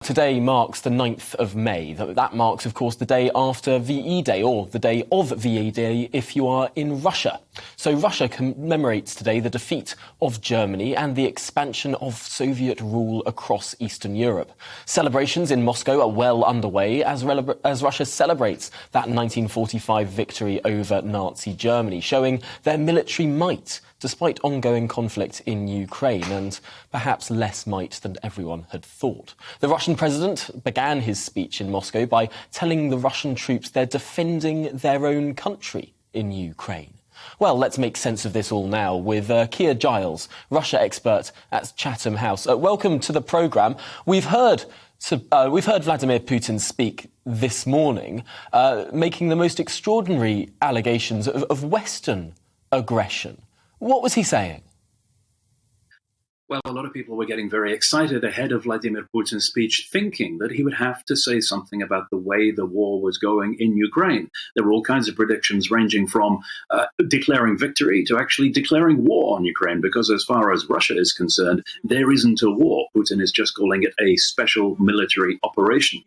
Today marks the 9th of May. That marks, of course, the day after VE Day, or the day of VE Day if you are in Russia. So Russia commemorates today the defeat of Germany and the expansion of Soviet rule across Eastern Europe. Celebrations in Moscow are well underway as Russia celebrates that 1945 victory over Nazi Germany, showing their military might despite ongoing conflict in Ukraine, and perhaps less might than everyone had thought. The Russian president began his speech in Moscow by telling the Russian troops they're defending their own country in Ukraine. Well, let's make sense of this all now with Keir Giles, Russia expert at Chatham House. Welcome to the programme. We've heard Vladimir Putin speak this morning, making the most extraordinary allegations of Western aggression. What was he saying? Well, a lot of people were getting very excited ahead of Vladimir Putin's speech, thinking that he would have to say something about the way the war was going in Ukraine. There were all kinds of predictions ranging from declaring victory to actually declaring war on Ukraine, because as far as Russia is concerned, there isn't a war. Putin is just calling it a special military operation.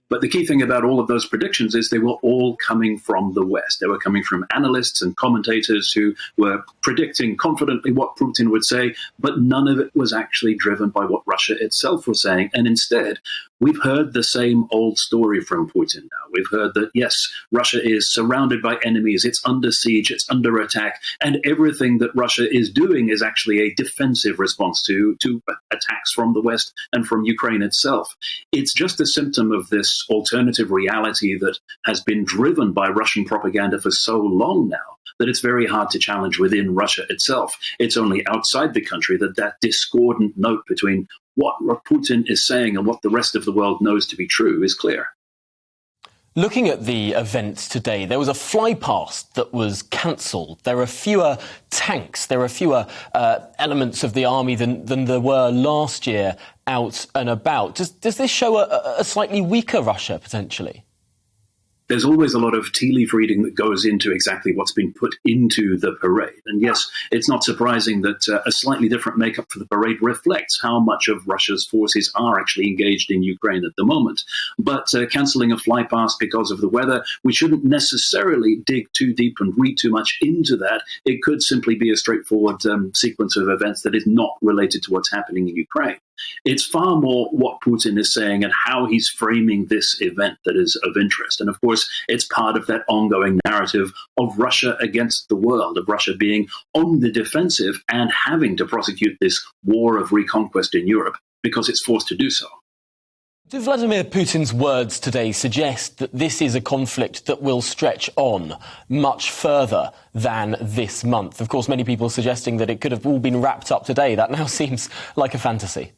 But the key thing about all of those predictions is they were all coming from the West. They were coming from analysts and commentators who were predicting confidently what Putin would say, but none of it was actually driven by what Russia itself was saying. And instead, we've heard the same old story from Putin now. We've heard that, yes, Russia is surrounded by enemies, it's under siege, it's under attack, and everything that Russia is doing is actually a defensive response to attacks from the West and from Ukraine itself. It's just a symptom of this alternative reality that has been driven by Russian propaganda for so long now that it's very hard to challenge within Russia itself. It's only outside the country that discordant note between what Putin is saying and what the rest of the world knows to be true is clear. Looking at the events today, there was a flypast that was cancelled. There are fewer tanks, there are fewer elements of the army than there were last year out and about. Does this show a slightly weaker Russia, potentially? There's always a lot of tea leaf reading that goes into exactly what's been put into the parade. And yes, it's not surprising that a slightly different makeup for the parade reflects how much of Russia's forces are actually engaged in Ukraine at the moment. But cancelling a flypast because of the weather, we shouldn't necessarily dig too deep and read too much into that. It could simply be a straightforward sequence of events that is not related to what's happening in Ukraine. It's far more what Putin is saying and how he's framing this event that is of interest. And of course, it's part of that ongoing narrative of Russia against the world, of Russia being on the defensive and having to prosecute this war of reconquest in Europe because it's forced to do so. Do Vladimir Putin's words today suggest that this is a conflict that will stretch on much further than this month? Of course, many people are suggesting that it could have all been wrapped up today. That now seems like a fantasy.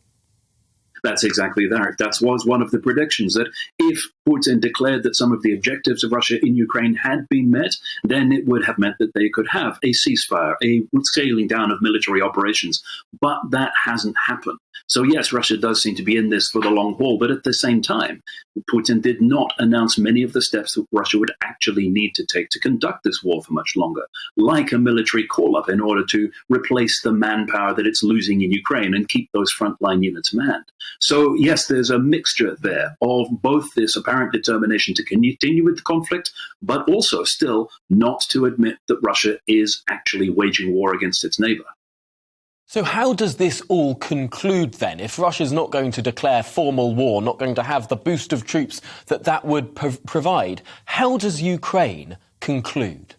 That's exactly that. That was one of the predictions, that if Putin declared that some of the objectives of Russia in Ukraine had been met, then it would have meant that they could have a ceasefire, a scaling down of military operations. But that hasn't happened. So yes, Russia does seem to be in this for the long haul, but at the same time, Putin did not announce many of the steps that Russia would actually need to take to conduct this war for much longer, like a military call-up in order to replace the manpower that it's losing in Ukraine and keep those frontline units manned. So yes, there's a mixture there of both this apparent determination to continue with the conflict, but also still not to admit that Russia is actually waging war against its neighbour. So how does this all conclude then? If Russia's not going to declare formal war, not going to have the boost of troops that would provide, how does Ukraine conclude?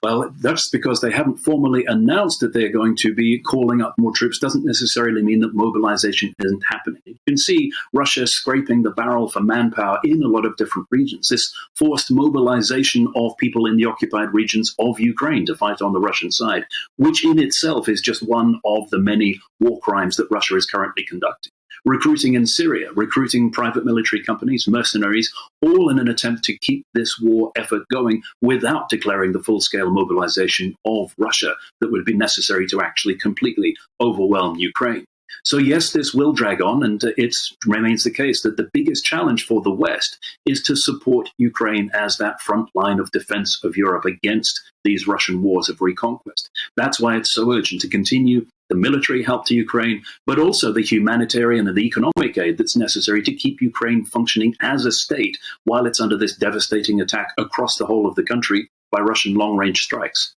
Well, that's because they haven't formally announced that they're going to be calling up more troops. Doesn't necessarily mean that mobilization isn't happening. You can see Russia scraping the barrel for manpower in a lot of different regions. This forced mobilization of people in the occupied regions of Ukraine to fight on the Russian side, which in itself is just one of the many war crimes that Russia is currently conducting. Recruiting in Syria, recruiting private military companies, mercenaries, all in an attempt to keep this war effort going without declaring the full-scale mobilization of Russia that would be necessary to actually completely overwhelm Ukraine. So yes, this will drag on, and it remains the case that the biggest challenge for the West is to support Ukraine as that front line of defense of Europe against these Russian wars of reconquest. That's why it's so urgent to continue the military help to Ukraine, but also the humanitarian and the economic aid that's necessary to keep Ukraine functioning as a state while it's under this devastating attack across the whole of the country by Russian long-range strikes.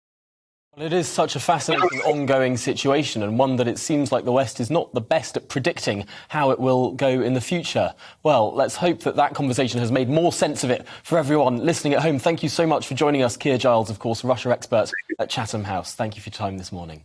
Well, it is such a fascinating ongoing situation, and one that it seems like the West is not the best at predicting how it will go in the future. Well, let's hope that that conversation has made more sense of it for everyone listening at home. Thank you so much for joining us, Keir Giles, of course, Russia expert at Chatham House. Thank you for your time this morning.